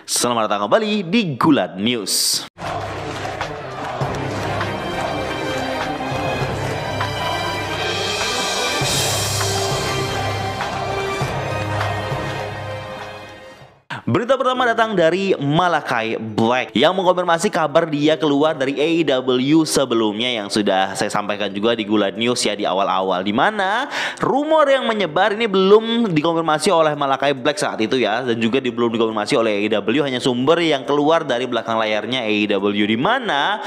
Selamat datang kembali di Gulat News. Berita pertama datang dari Malakai Black yang mengkonfirmasi kabar dia keluar dari AEW sebelumnya yang sudah saya sampaikan juga di Gulat News ya di awal-awal, di mana rumor yang menyebar ini belum dikonfirmasi oleh Malakai Black saat itu ya, dan juga belum dikonfirmasi oleh AEW, hanya sumber yang keluar dari belakang layarnya AEW, di mana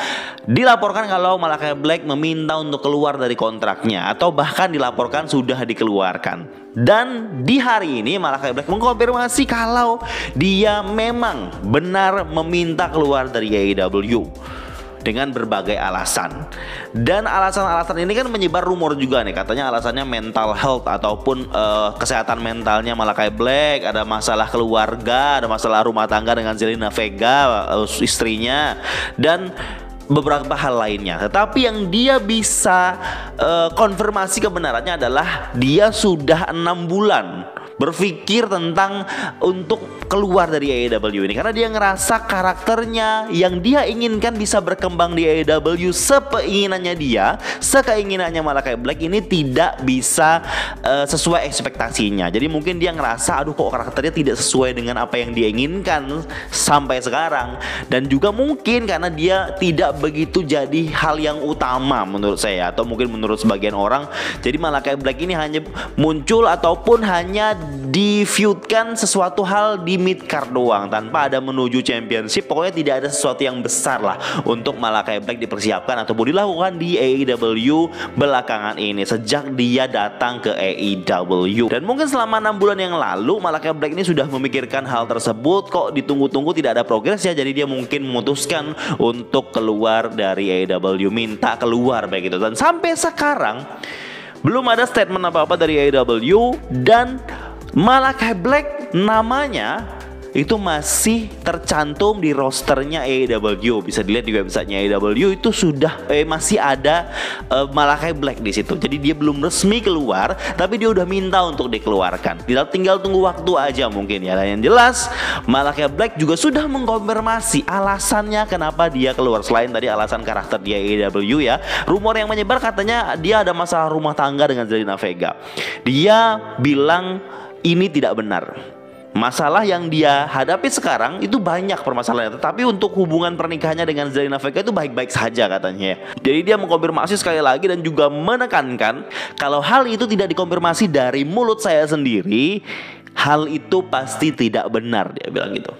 dilaporkan kalau Malakai Black meminta untuk keluar dari kontraknya atau bahkan dilaporkan sudah dikeluarkan. Dan di hari ini Malakai Black mengkonfirmasi kalau dia memang benar meminta keluar dari AEW dengan berbagai alasan. Dan alasan-alasan ini kan menyebar rumor juga nih, katanya alasannya mental health ataupun kesehatan mentalnya Malakai Black, ada masalah keluarga, ada masalah rumah tangga dengan Zelina Vega, istrinya, dan beberapa hal lainnya. Tetapi yang dia bisa konfirmasi kebenarannya adalah dia sudah 6 bulan berpikir tentang untuk keluar dari AEW ini, karena dia ngerasa karakternya yang dia inginkan bisa berkembang di AEW sekeinginannya Malakai Black ini tidak bisa sesuai ekspektasinya. Jadi mungkin dia ngerasa aduh kok karakternya tidak sesuai dengan apa yang dia inginkan sampai sekarang, dan juga mungkin karena dia tidak begitu jadi hal yang utama menurut saya, atau mungkin menurut sebagian orang. Jadi Malakai Black ini hanya muncul ataupun hanya di-feudkan sesuatu hal di mid card doang tanpa ada menuju championship. Pokoknya tidak ada sesuatu yang besar lah untuk Malakai Black dipersiapkan ataupun dilakukan di AEW belakangan ini sejak dia datang ke AEW. Dan mungkin selama 6 bulan yang lalu Malakai Black ini sudah memikirkan hal tersebut, kok ditunggu-tunggu tidak ada progres ya, jadi dia mungkin memutuskan untuk keluar dari AEW, minta keluar begitu. Dan sampai sekarang belum ada statement apa-apa dari AEW, dan Malakai Black namanya itu masih tercantum di rosternya AEW. Bisa dilihat di websitenya AEW itu sudah masih ada Malakai Black di situ. Jadi dia belum resmi keluar, tapi dia udah minta untuk dikeluarkan. Tinggal tunggu waktu aja mungkin ya. Dan yang jelas Malakai Black juga sudah mengkonfirmasi alasannya kenapa dia keluar. Selain tadi alasan karakter dia AEW ya, rumor yang menyebar katanya dia ada masalah rumah tangga dengan Zelina Vega. Dia bilang ini tidak benar. Masalah yang dia hadapi sekarang itu banyak permasalahannya, tetapi untuk hubungan pernikahannya dengan Zelina Vega itu baik-baik saja katanya. Jadi dia mengkonfirmasi sekali lagi dan juga menekankan kalau hal itu tidak dikonfirmasi dari mulut saya sendiri, hal itu pasti tidak benar, dia bilang gitu.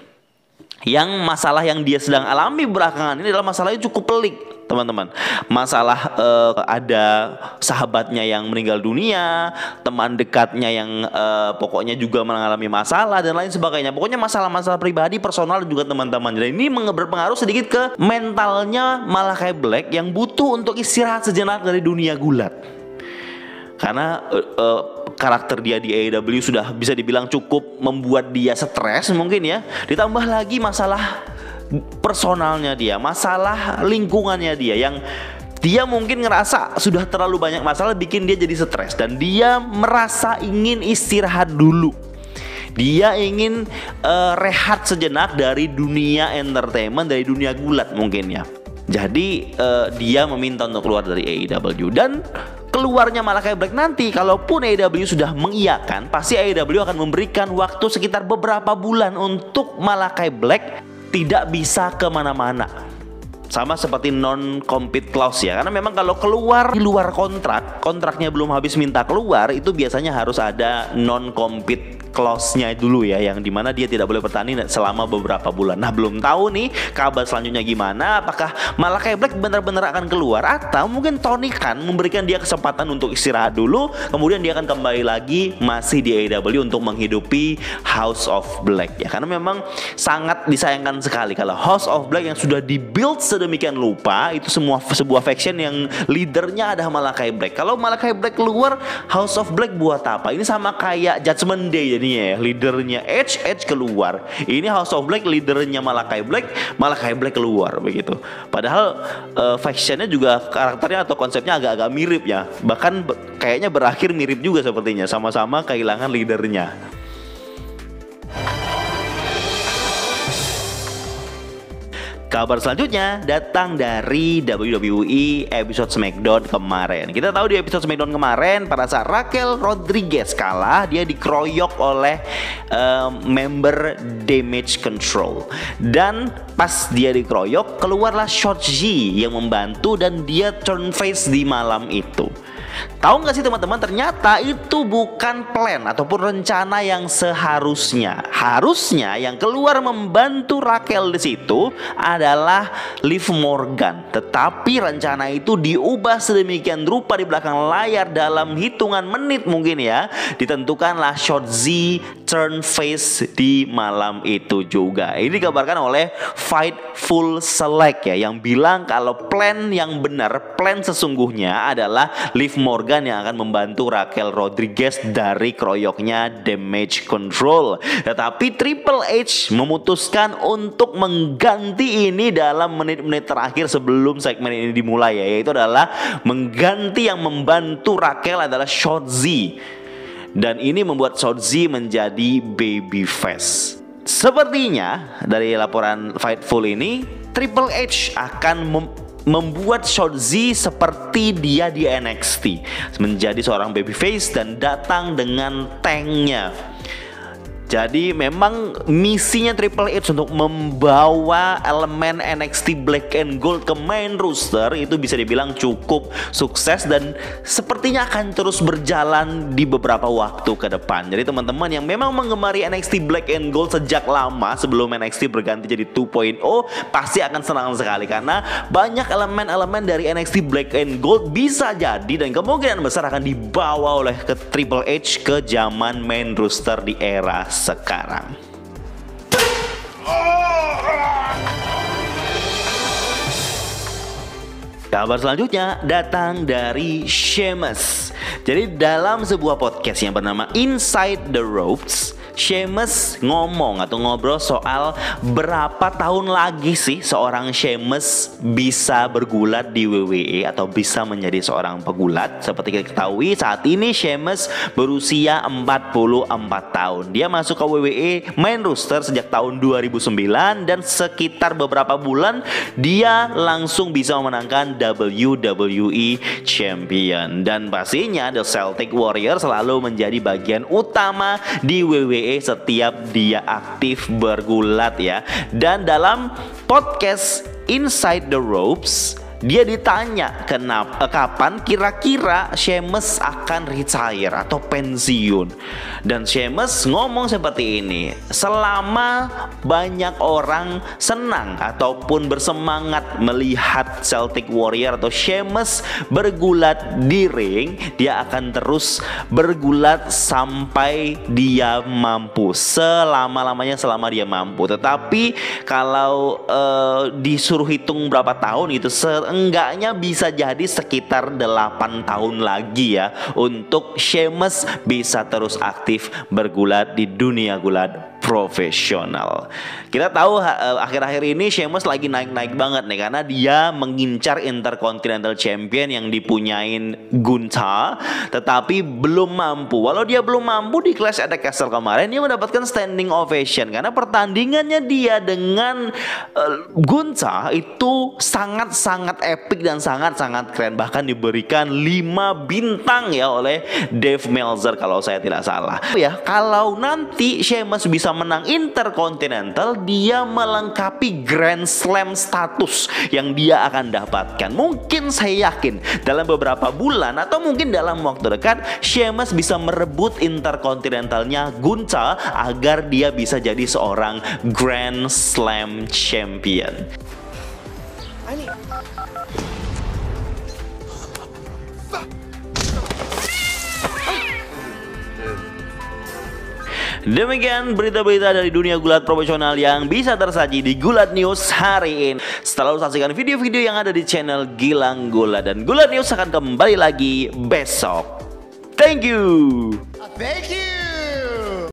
Yang masalah yang dia sedang alami belakangan ini adalah masalahnya cukup pelik, teman-teman. Masalah ada sahabatnya yang meninggal dunia, teman dekatnya yang pokoknya juga mengalami masalah dan lain sebagainya. Pokoknya masalah-masalah pribadi, personal, dan juga teman-teman. Dan ini berpengaruh sedikit ke mentalnya Malakai Black yang butuh untuk istirahat sejenak dari dunia gulat. Karena karakter dia di AEW sudah bisa dibilang cukup membuat dia stres mungkin ya. Ditambah lagi masalah personalnya dia, masalah lingkungannya dia yang dia mungkin ngerasa sudah terlalu banyak masalah bikin dia jadi stres, dan dia merasa ingin istirahat dulu. Dia ingin rehat sejenak dari dunia entertainment, dari dunia gulat mungkin ya. Jadi dia meminta untuk keluar dari AEW. Dan keluarnya Malakai Black nanti, kalaupun AEW sudah mengiyakan, pasti AEW akan memberikan waktu sekitar beberapa bulan untuk Malakai Black tidak bisa kemana-mana. Sama seperti non-compete clause ya, karena memang kalau keluar di luar kontraknya belum habis minta keluar, itu biasanya harus ada non-compete clause-nya dulu ya, yang dimana dia tidak boleh bertanding selama beberapa bulan. Nah, belum tahu nih kabar selanjutnya gimana, apakah Malakai Black benar-benar akan keluar atau mungkin Tony Khan memberikan dia kesempatan untuk istirahat dulu, kemudian dia akan kembali lagi masih di AEW untuk menghidupi House of Black ya. Karena memang sangat disayangkan sekali kalau House of Black yang sudah dibuild sedemikian rupa itu sebuah faction yang leadernya ada Malakai Black. Kalau Malakai Black keluar, House of Black buat apa? Ini sama kayak Judgment Day jadinya ya, leadernya Edge keluar. Ini House of Black leadernya Malakai Black keluar begitu. Padahal factionnya juga karakternya atau konsepnya agak-agak mirip ya. Bahkan kayaknya berakhir mirip juga sepertinya, sama-sama kehilangan leadernya. Kabar selanjutnya datang dari WWE episode SmackDown kemarin. Kita tahu di episode SmackDown kemarin pada saat Raquel Rodriguez kalah, dia dikeroyok oleh member Damage Control. Dan pas dia dikeroyok, keluarlah Shotzi yang membantu dan dia turn face di malam itu. Tahu nggak sih teman-teman, ternyata itu bukan plan ataupun rencana yang seharusnya. Harusnya yang keluar membantu Raquel di situ adalah Liv Morgan. Tetapi rencana itu diubah sedemikian rupa di belakang layar dalam hitungan menit mungkin ya. Ditentukanlah Shotzi turn face di malam itu juga. Ini dikabarkan oleh Fightful Select ya, yang bilang kalau plan yang benar, plan sesungguhnya adalah Liv Morgan yang akan membantu Raquel Rodriguez dari keroyoknya Damage Control. Tetapi Triple H memutuskan untuk mengganti ini dalam menit-menit terakhir sebelum segmen ini dimulai ya, yaitu adalah mengganti yang membantu Raquel adalah Shotzi. Dan ini membuat Shotzi menjadi babyface. Sepertinya dari laporan Fightful ini, Triple H akan membuat Shotzi seperti dia di NXT, menjadi seorang babyface dan datang dengan tanknya. Jadi memang misinya Triple H untuk membawa elemen NXT Black and Gold ke main roster itu bisa dibilang cukup sukses dan sepertinya akan terus berjalan di beberapa waktu ke depan. Jadi teman-teman yang memang menggemari NXT Black and Gold sejak lama sebelum NXT berganti jadi 2.0 pasti akan senang sekali karena banyak elemen-elemen dari NXT Black and Gold bisa jadi dan kemungkinan besar akan dibawa oleh ke Triple H ke zaman main roster di era sekarang. Kabar selanjutnya datang dari Sheamus. Jadi dalam sebuah podcast yang bernama Inside the Ropes, Sheamus ngomong atau ngobrol soal berapa tahun lagi sih seorang Sheamus bisa bergulat di WWE atau bisa menjadi seorang pegulat. Seperti kita ketahui saat ini Sheamus berusia 44 tahun. Dia masuk ke WWE main roster sejak tahun 2009 dan sekitar beberapa bulan dia langsung bisa memenangkan WWE Champion. Dan pastinya The Celtic Warrior selalu menjadi bagian utama di WWE setiap dia aktif bergulat ya. Dan dalam podcast Inside the Ropes dia ditanya kapan kira-kira Sheamus akan retire atau pensiun. Dan Sheamus ngomong seperti ini, selama banyak orang senang ataupun bersemangat melihat Celtic Warrior atau Sheamus bergulat di ring, dia akan terus bergulat sampai dia mampu, selama-lamanya selama dia mampu. Tetapi kalau disuruh hitung berapa tahun itu, enggaknya bisa jadi sekitar 8 tahun lagi ya untuk Sheamus bisa terus aktif bergulat di dunia gulat profesional. Kita tahu akhir-akhir ini Sheamus lagi naik-naik banget nih karena dia mengincar Intercontinental Champion yang dipunyain Gunther, tetapi belum mampu. Walau dia belum mampu di Clash at the Castle kemarin, dia mendapatkan standing ovation karena pertandingannya dia dengan Gunther itu sangat-sangat epic dan sangat-sangat keren. Bahkan diberikan 5 bintang ya oleh Dave Meltzer kalau saya tidak salah. Ya, kalau nanti Sheamus bisa menang Intercontinental, dia melengkapi Grand Slam status yang dia akan dapatkan. Mungkin saya yakin dalam beberapa bulan atau mungkin dalam waktu dekat Sheamus bisa merebut Intercontinentalnya Gunther agar dia bisa jadi seorang Grand Slam Champion. Demikian berita-berita dari dunia gulat profesional yang bisa tersaji di Gulat News hari ini. Setelah saksikan video-video yang ada di channel Gilang Gulat, dan Gulat News akan kembali lagi besok. Thank you.